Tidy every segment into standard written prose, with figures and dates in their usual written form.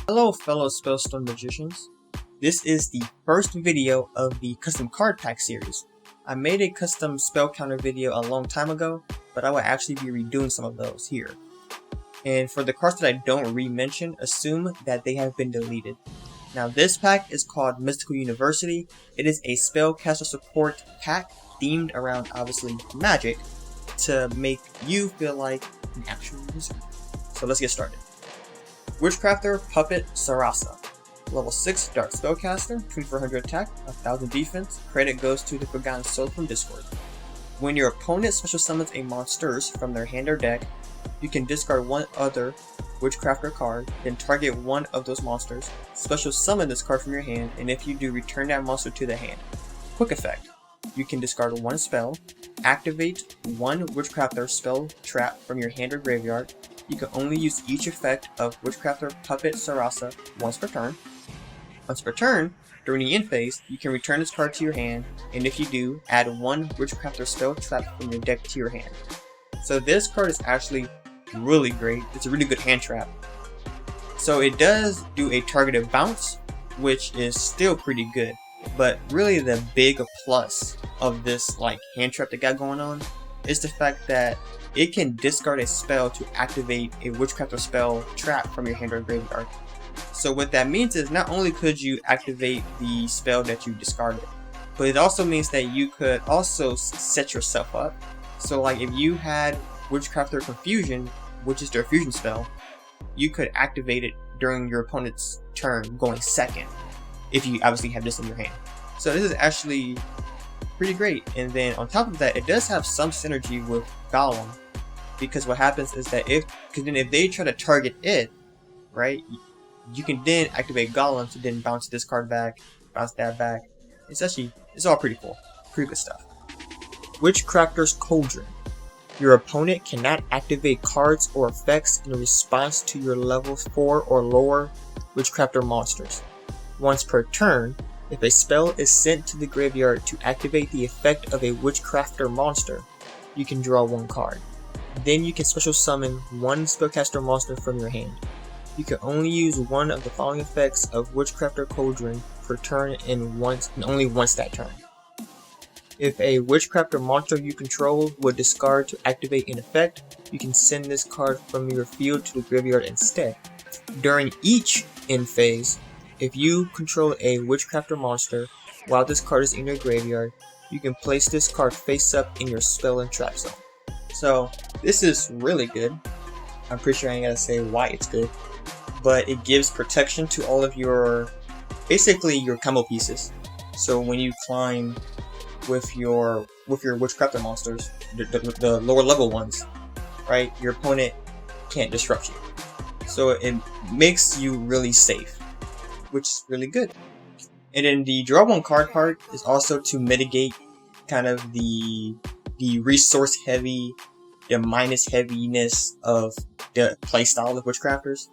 Hello fellow Spellstone magicians. This is the first video of the custom card pack series. I made a custom spell counter video a long time ago, but I will actually be redoing some of those here. And for the cards that I don't re-mention, assume that they have been deleted. Now this pack is called Mystical University. It is a spellcaster support pack themed around obviously magic to make you feel like an actual wizard. So let's get started. Witchcrafter Puppet Sarasa. Level 6 Dark Spellcaster, 2400 attack, 1000 defense. Credit goes to the Forgotten Soul from Discord. When your opponent special summons a monsters from their hand or deck, you can discard one other Witchcrafter card, then target one of those monsters, special summon this card from your hand, and if you do, return that monster to the hand. Quick effect. You can discard one spell, activate one Witchcrafter spell trap from your hand or graveyard. You can only use each effect of Witchcrafter Puppet Sarasa once per turn. Once per turn, during the end phase, you can return this card to your hand, and if you do, add one Witchcrafter spell trap from your deck to your hand. So this card is actually really great. It's a really good hand trap. So it does do a targeted bounce, which is still pretty good. But really the big plus of this hand trap they got going on is the fact that it can discard a spell to activate a Witchcrafter spell trap from your hand or graveyard. So what that means is not only could you activate the spell that you discarded, but it also means that you could also set yourself up. So if you had Witchcrafter Confusion, which is their fusion spell, you could activate it during your opponent's turn going second, if you obviously have this in your hand. So this is actually pretty great. And then on top of that, it does have some synergy with Golem, because what happens is that if they try to target it, right, you can then activate Golem to then bounce this card back, bounce that back. It's all pretty cool. Pretty good stuff. Witchcrafter's Cauldron. Your opponent cannot activate cards or effects in response to your level 4 or lower Witchcrafter monsters. Once per turn, if a spell is sent to the graveyard to activate the effect of a Witchcrafter monster, you can draw one card. Then you can special summon one spellcaster monster from your hand. You can only use one of the following effects of Witchcrafter Cauldron per turn and only once that turn. If a Witchcrafter monster you control would discard to activate an effect, you can send this card from your field to the graveyard instead. During each end phase, if you control a Witchcrafter monster while this card is in your graveyard, you can place this card face up in your spell and trap zone. So this is really good. I'm pretty sure I ain't gotta say why it's good, but it gives protection to all of basically your combo pieces. So when you climb with your Witchcrafter monsters, the lower level ones, right, your opponent can't disrupt you. So it makes you really safe, which is really good. And then the draw one card part is also to mitigate kind of the resource heavy, the minus heaviness of the playstyle of Witchcrafters.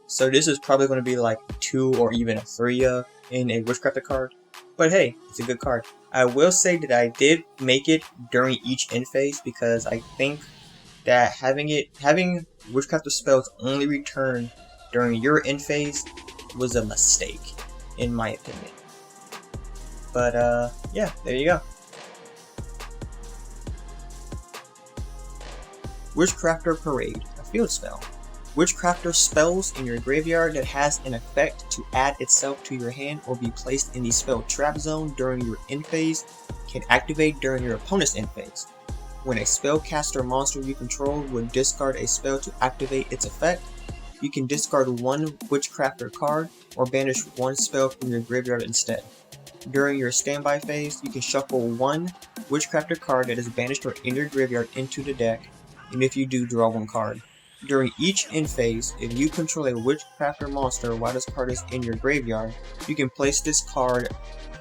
So this is probably going to be like 2 or even a 3 in a Witchcrafter card. But hey, it's a good card. I will say that I did make it during each end phase because I think that having Witchcrafter spells only return during your end phase was a mistake, in my opinion. But yeah, there you go. Witchcrafter Parade, a field spell. Witchcrafter spells in your graveyard that has an effect to add itself to your hand or be placed in the spell trap zone during your end phase can activate during your opponent's end phase. When a spellcaster monster you control would discard a spell to activate its effect, you can discard one Witchcrafter card or banish one spell from your graveyard instead. During your standby phase, you can shuffle one Witchcrafter card that is banished or in your graveyard into the deck, and if you do, draw one card. During each end phase, if you control a Witchcrafter monster while this card is in your graveyard, you can place this card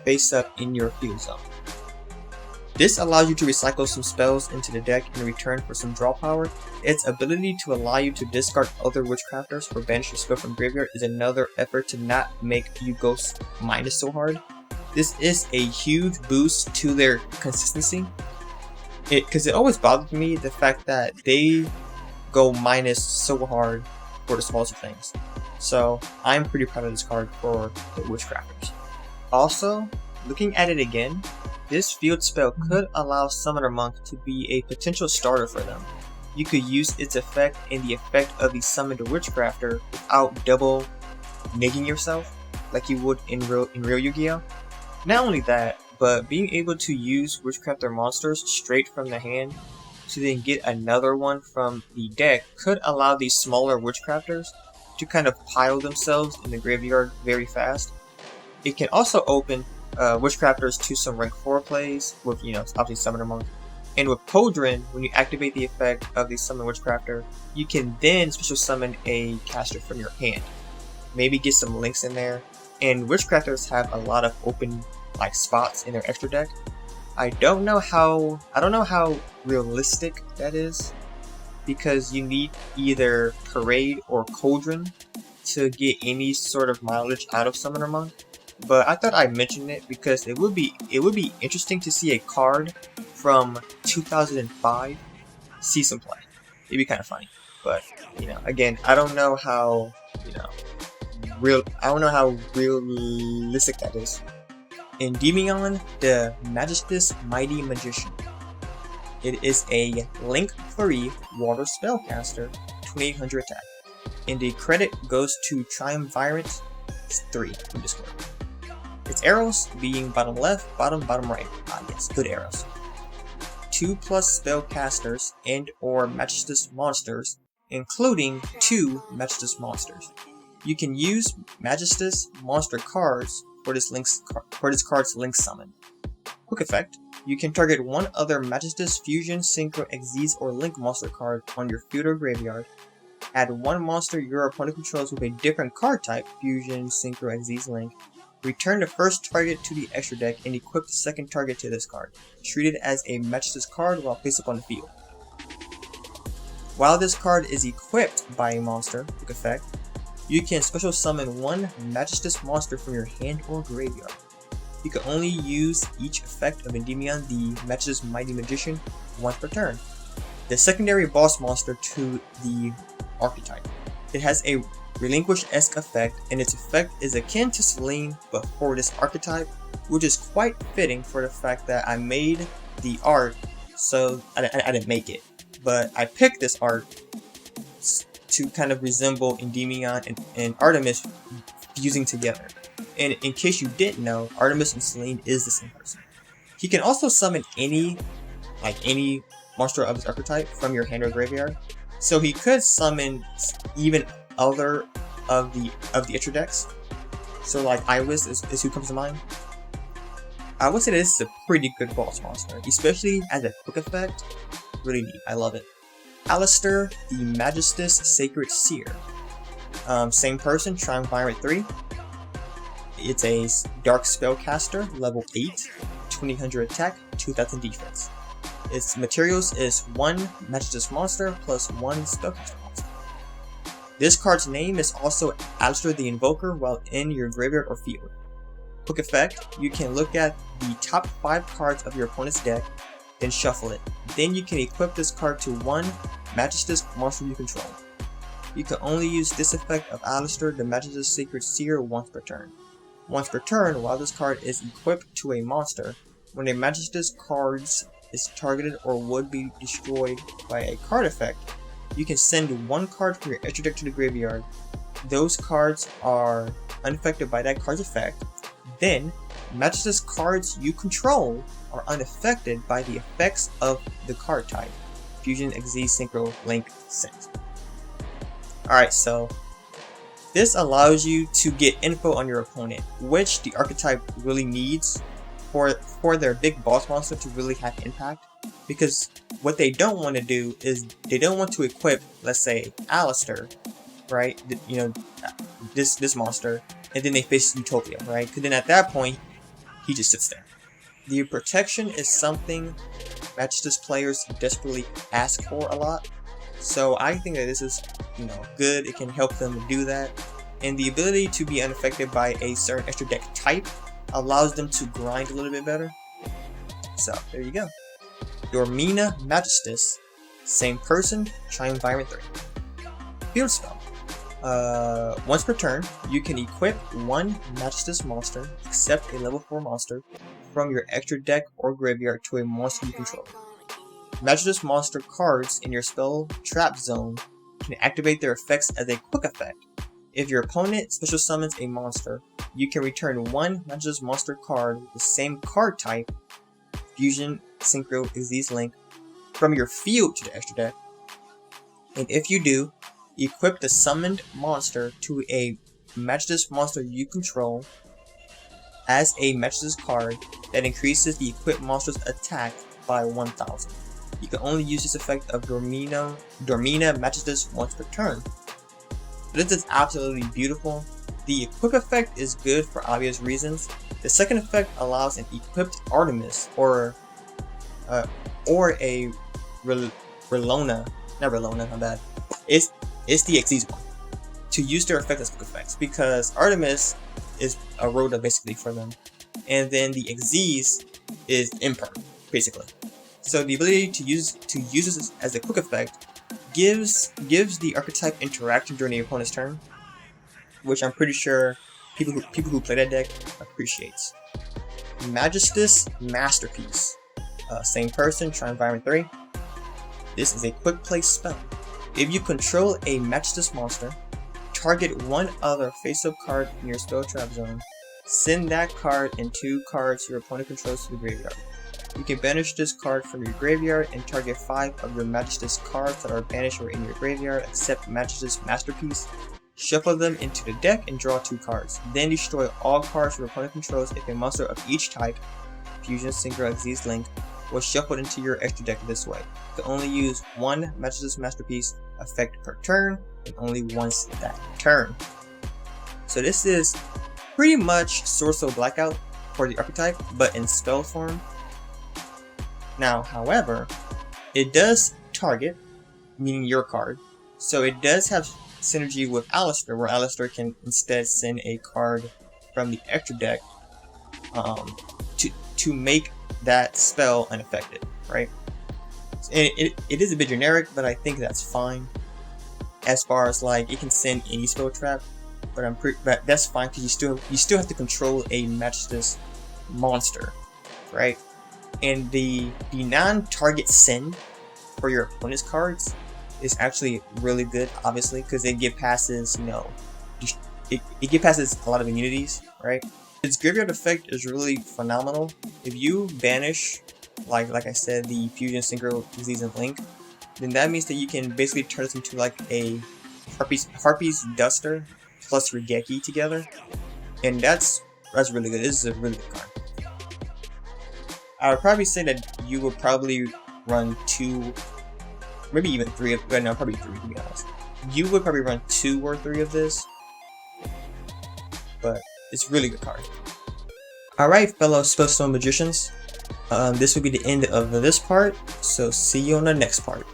face up in your field zone. This allows you to recycle some spells into the deck in return for some draw power. Its ability to allow you to discard other Witchcrafters or banish a spell from graveyard is another effort to not make you go minus so hard. This is a huge boost to their consistency. because it always bothered me the fact that they go minus so hard for the smallest of things. So I'm pretty proud of this card for the Witchcrafters. Also, looking at it again, this field spell could allow Summoner Monk to be a potential starter for them. You could use its effect and the effect of the summoned Witchcrafter without double neging yourself like you would in real Yu-Gi-Oh! Not only that, but being able to use Witchcrafter monsters straight from the hand to then get another one from the deck could allow these smaller Witchcrafters to kind of pile themselves in the graveyard very fast. It can also open Witchcrafters to some rank 4 plays with, obviously Summoner Monk. And with Cauldron, when you activate the effect of the Summon Witchcrafter, you can then special summon a caster from your hand. Maybe get some links in there. And Witchcrafters have a lot of open spots in their extra deck. I don't know how realistic that is, because you need either Parade or Cauldron to get any sort of mileage out of Summoner Monk. But I thought I'd mention it because it would be interesting to see a card from 2005 see some play. It'd be kind of funny. But again, I don't know how realistic that is. Endymion, the Magistus Mighty Magician. It is a Link 3 Water Spellcaster, 2800 attack. And the credit goes to Triumvirate 3 from Discord. Its arrows being bottom left, bottom right. Yes, good arrows. 2+ spellcasters and or Magistus monsters, including 2 Magistus monsters. You can use Magistus monster cards for this card's link summon. Quick effect: you can target one other Magistus Fusion, Synchro, Xyz, or Link monster card on your field or graveyard. Add one monster your opponent controls with a different card type, Fusion, Synchro, Xyz, Link. Return the first target to the extra deck and equip the second target to this card. Treat it as a Magistus card while placed upon the field. While this card is equipped by a monster, quick effect, you can special summon one Magistus monster from your hand or graveyard. You can only use each effect of Endymion, the Magistus Mighty Magician, once per turn. The secondary boss monster to the archetype. It has a Relinquish-esque effect, and its effect is akin to Selene but for this archetype, which is quite fitting for the fact that I made the art, so I didn't make it, but I picked this art to kind of resemble Endymion and Artemis fusing together. And in case you didn't know, Artemis and Selene is the same person. He can also summon any monster of his archetype from your hand or graveyard, so he could summon even other of the extra decks. So Iris is who comes to mind. I would say this is a pretty good boss monster, especially as a quick effect. Really neat, I love it. Aleister, the Magistus Sacred Seer. Same person, Triumvirate 3. It's a Dark Spellcaster, level 8, 2000 attack, 2000 defense. Its materials is 1 Magistus monster plus 1 Spellcaster monster. This card's name is also Aleister the Invoker while in your graveyard or field. Quick effect: you can look at the top 5 cards of your opponent's deck, then shuffle it. Then you can equip this card to 1 Magistus monster you control. You can only use this effect of Aleister the Magistus Sacred Seer once per turn. Once per turn, while this card is equipped to a monster, when a Magistus card is targeted or would be destroyed by a card effect, you can send 1 card from your extra deck to the graveyard. Those cards are unaffected by that card's effect. Then, Magistus cards you control are unaffected by the effects of the card type. Fusion, Xyz, Synchro, Link, Sync. Alright, so this allows you to get info on your opponent, which the archetype really needs for their big boss monster to really have impact. Because what they don't want to do is they don't want to equip, let's say, Aleister, right? This monster, and then they face Utopia, right? Because then at that point, he just sits there. The protection is something Magistus players desperately ask for a lot. So I think that this is, good. It can help them do that. And the ability to be unaffected by a certain extra deck type allows them to grind a little bit better. So there you go. Dormina Magistus, same person, try environment 3. Field spell. Once per turn, you can equip one Magistus monster, except a level 4 monster, from your extra deck or graveyard to a monster you control. Magistus monster cards in your spell trap zone can activate their effects as a quick effect. If your opponent special summons a monster, you can return one Magistus monster card with the same card type, Fusion, Synchro, Xyz Link, from your field to the extra deck. And if you do, equip the summoned monster to a Magistus monster you control as a Magistus card that increases the equipped monster's attack by 1000. You can only use this effect of Dormina Magistus once per turn. This is absolutely beautiful. The equip effect is good for obvious reasons. The second effect allows an equipped Artemis or a Relona, not Relona, my bad. It's the Xyz one to use their effect as quick effects, because Artemis is a Rhoda basically for them, and then the Xyz is imperm basically. So the ability to use this as a quick effect gives the archetype interaction during the opponent's turn, which I'm pretty sure people who play that deck appreciates. Magistus Masterpiece, same person, try environment 3. This is a quick play spell. If you control a Magistus monster, target one other face-up card in your spell trap zone. Send that card and 2 cards your opponent controls to the graveyard. You can banish this card from your graveyard and target 5 of your Magistus cards that are banished or in your graveyard except Magistus Masterpiece. Shuffle them into the deck and draw 2 cards. Then destroy all cards your opponent controls if a monster of each type, Fusion, Synchro, Xyz Link, was shuffled into your extra deck this way. You can only use one Magistus Masterpiece effect per turn, and only once that turn. So this is pretty much Sword Soul Blackout for the archetype, but in spell form. Now, however, it does target, meaning your card, so it does have synergy with Aleister, where Aleister can instead send a card from the extra deck to make that spell unaffected, right? And it is a bit generic, but I think that's fine. As far as like it can send any spell trap, but that's fine because you still have to control a Magistus monster, right? And the non-target send for your opponent's cards is actually really good, obviously, because it get passes, it get passes a lot of immunities, right? Its graveyard effect is really phenomenal. If you banish, like I said, the Fusion, Synchro, Xyz, and Link, then that means that you can basically turn this into like a Harpy's Duster plus Regeki together, and that's really good. This is a really good card. I would probably say that you would probably run 2, maybe even 3 of, no, probably 3 to be honest. You would probably run 2 or 3 of this, but it's a really good card. Alright, fellow Spellstone Magicians, this will be the end of this part, so see you on the next part.